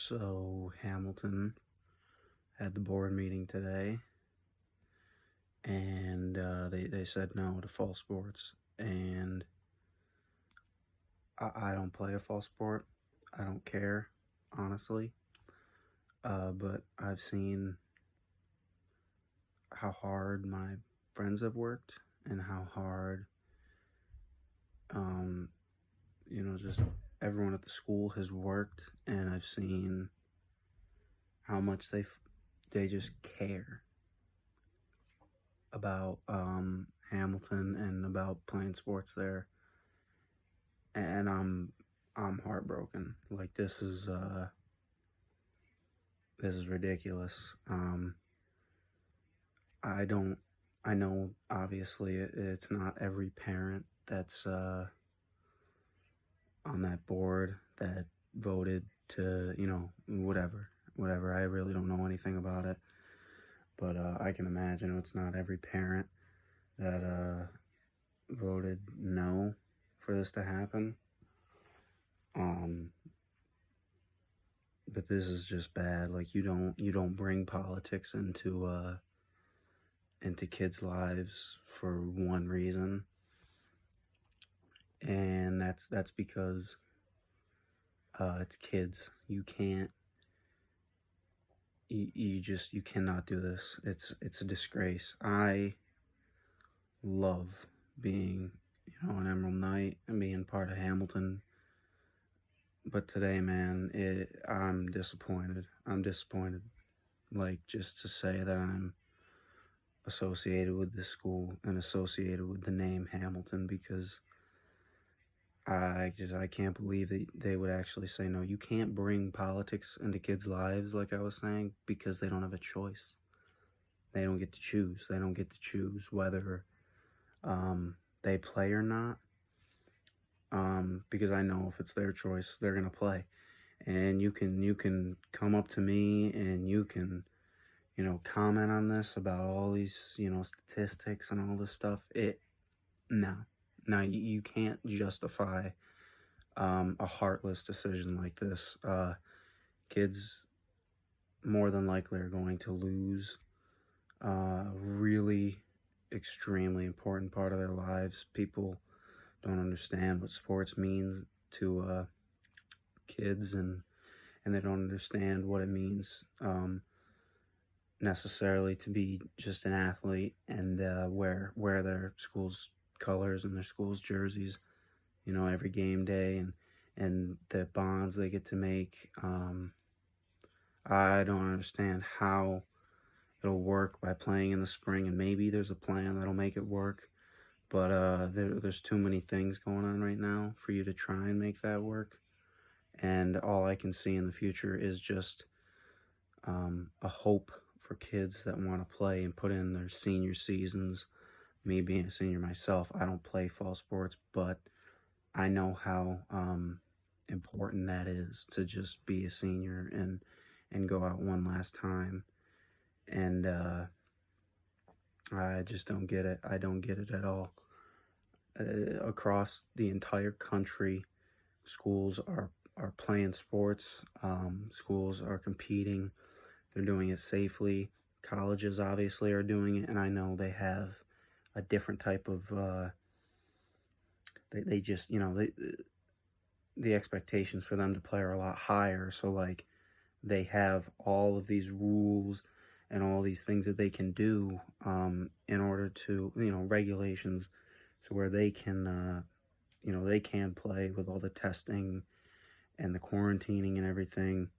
So Hamilton had the board meeting today, and they said no to fall sports. And I don't play a fall sport. I don't care, honestly. But I've seen how hard my friends have worked and how hard, um, just everyone at the school has worked, and I've seen how much they just care about Hamilton and about playing sports there, and I'm heartbroken. Like this is ridiculous. I don't I know obviously it's not every parent that's on that board that voted to, whatever. I really don't know anything about it, but I can imagine it's not every parent that voted no for this to happen. But this is just bad. Like you don't bring politics into kids' lives for one reason, and that's because it's kids. You cannot do this. It's a disgrace. I love being an Emerald Knight and being part of Hamilton. But today, man, I'm disappointed. I'm disappointed. Like, just to say that I'm associated with this school and associated with the name Hamilton, because I can't believe that they would actually say no. You can't bring politics into kids' lives, like I was saying, because they don't have a choice. They don't get to choose. They don't get to choose whether they play or not. Because I know if it's their choice, they're gonna play. And you can come up to me and you can comment on this about all these statistics and all this stuff. No, you can't justify a heartless decision like this. Kids more than likely are going to lose really extremely important part of their lives. People don't understand what sports means to kids, and they don't understand what it means necessarily to be just an athlete and wear their school's colors and their school's jerseys, every game day, and the bonds they get to make. I don't understand how it'll work by playing in the spring, and maybe there's a plan that'll make it work. But there's too many things going on right now for you to try and make that work. And all I can see in the future is just a hope for kids that want to play and put in their senior seasons. Me being a senior myself, I don't play fall sports, but I know how important that is to just be a senior and go out one last time. And I just don't get it. I don't get it at all. Across the entire country, schools are playing sports. Schools are competing. They're doing it safely. Colleges obviously are doing it, and I know they have a different type of they just the expectations for them to play are a lot higher. So like they have all of these rules and all these things that they can do in order to regulations to where they can they can play with all the testing and the quarantining and everything.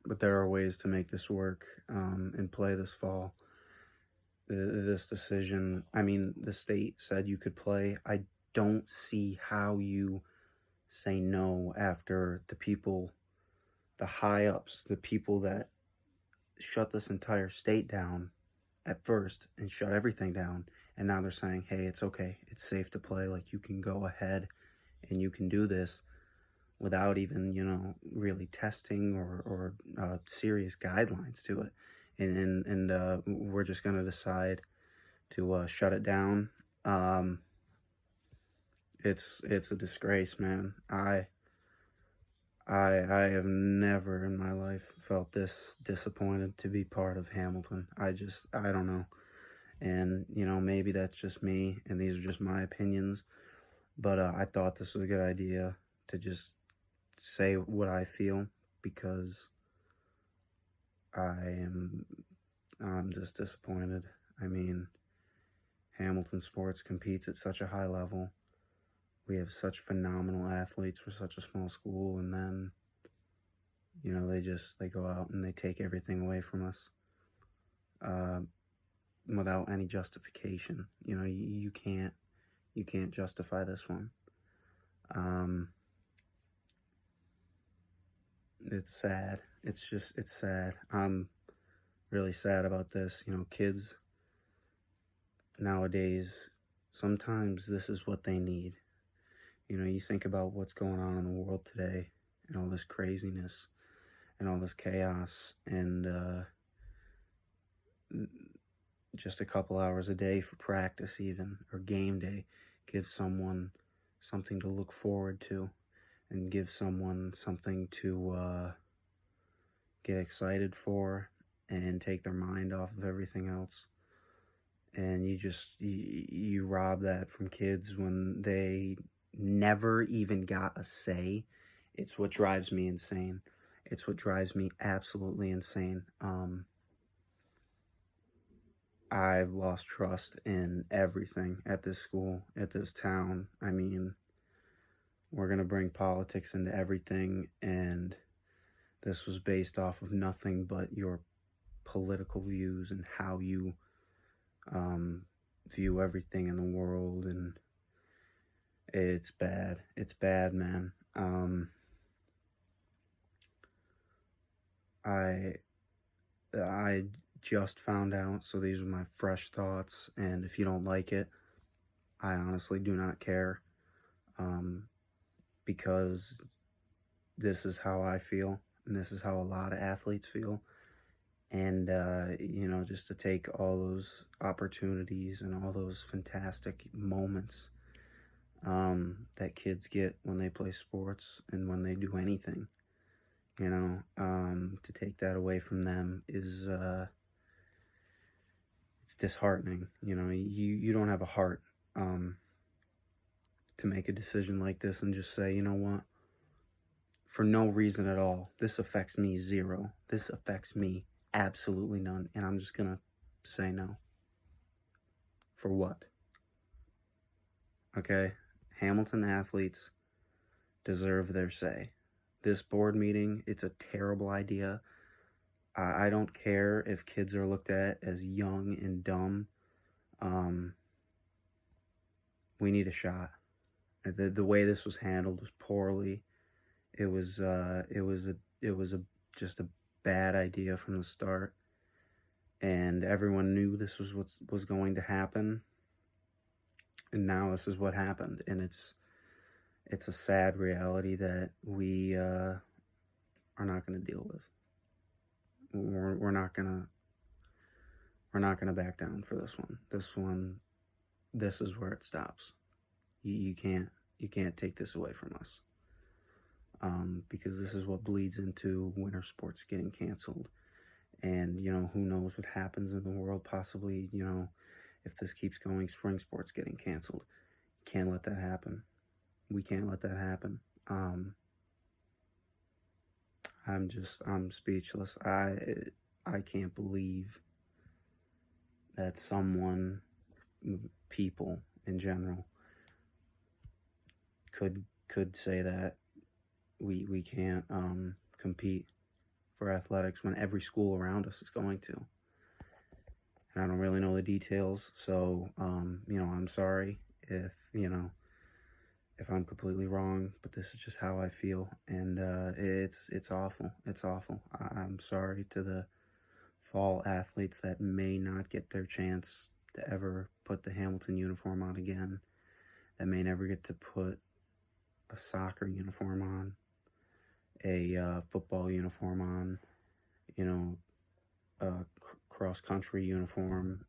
But there are ways to make this work and play this fall. This decision, I mean, the state said you could play. I don't see how you say no after the high-ups, the people that shut this entire state down at first and shut everything down, and now they're saying, hey, it's okay, it's safe to play, like you can go ahead and you can do this without even really testing or serious guidelines to it, and we're just gonna decide to shut it down. It's a disgrace, man. I have never in my life felt this disappointed to be part of Hamilton. I don't know. And, maybe that's just me and these are just my opinions, but I thought this was a good idea to just say what I feel because I am I'm just disappointed. I mean, Hamilton sports competes at such a high level. We have such phenomenal athletes for such a small school, and then they go out and they take everything away from us uh, without any justification. You can't justify this one. Um, it's sad. It's sad. I'm really sad about this. Kids nowadays, sometimes this is what they need. You think about what's going on in the world today and all this craziness and all this chaos, and just a couple hours a day for practice, even, or game day, gives someone something to look forward to and give someone something to get excited for and take their mind off of everything else. And you rob that from kids when they never even got a say. It's what drives me insane. It's what drives me absolutely insane. I've lost trust in everything at this school, at this town. I mean, we're going to bring politics into everything, and this was based off of nothing but your political views and how you view everything in the world, and it's bad. It's bad, man. I just found out, so these are my fresh thoughts, and if you don't like it, I honestly do not care, because this is how I feel, and this is how a lot of athletes feel, and, just to take all those opportunities and all those fantastic moments that kids get when they play sports and when they do anything, to take that away from them is, it's disheartening. You don't have a heart to make a decision like this and just say, you know what, for no reason at all, this affects me zero. This affects me absolutely none, and I'm just gonna say no. For what? Okay? Hamilton athletes deserve their say. This board meeting, it's a terrible idea. I don't care if kids are looked at as young and dumb. We need a shot. The way this was handled was poorly. It was just a bad idea from the start, and everyone knew this was what was going to happen. And now this is what happened, and it's a sad reality that we are not going to deal with. We're not gonna back down for this one. This is where it stops. You can't take this away from us, because this is what bleeds into winter sports getting canceled, and who knows what happens in the world. Possibly, if this keeps going, spring sports getting canceled. Can't let that happen. We can't let that happen. I'm speechless. I can't believe that people in general could say that we can't compete for athletics when every school around us is going to. And I don't really know the details, so I'm sorry if I'm completely wrong, but this is just how I feel, and it's awful. It's awful. I'm sorry to the fall athletes that may not get their chance to ever put the Hamilton uniform on again, that may never get to put a soccer uniform on, a football uniform on, a cross-country uniform.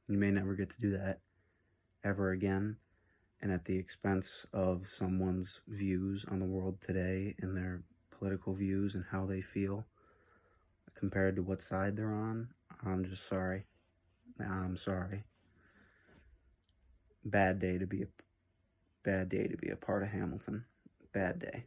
You may never get to do that ever again. and at the expense of someone's views on the world today and their political views and how they feel compared to what side they're on, I'm just sorry. I'm sorry. Bad day to be a bad day to be a part of Hamilton. Bad day.